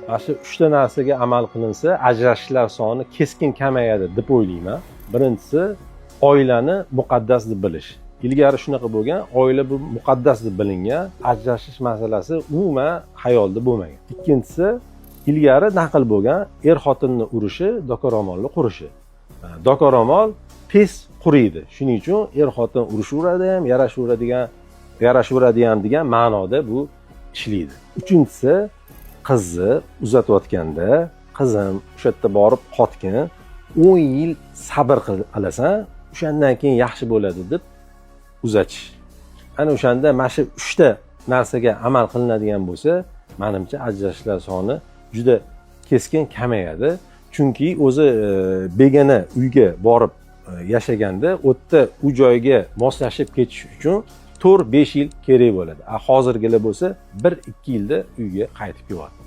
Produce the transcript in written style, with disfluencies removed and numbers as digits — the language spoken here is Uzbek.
Mana shu 3 ta narsaga amal qilinsa, ajrashishlar soni keskin kamayadi deb o'ylayman. Birinchisi, oilani muqaddas deb bilish. Ilgari shunaqa bo'lgan, oila bu muqaddas deb bilingan, ajrashish masalasi umuman xayolda bo'lmagan. Ikkinchisi, ilgari naql bo'lgan er-xotinni urushi, doka-ro'molni qurishi. Doka-ro'mol tez quriydi. Shuning uchun er-xotin urushaveradi ham, yarashaveradi ham degan ma'noda bu ishlaydi. Uchinchisi, qizni uzatayotganda, qizim o'sha yerda borib qotgin, 10 yil sabr qilasan, o'shandan keyin yaxshi bo'ladi deb uzatish. Ana o'shanda mana shu 3 ta narsaga amal qilinadigan bo'lsa, menimcha ajrashishlar soni juda keskin kamayadi. Chunki o'zi begona uyga borib yashaganda, u yerda u joyga moslashib ketish uchun 4-5 yil kerak bo'ladi. Hozirgilar bo'lsa 1-2 yilda uyga qaytib keladi.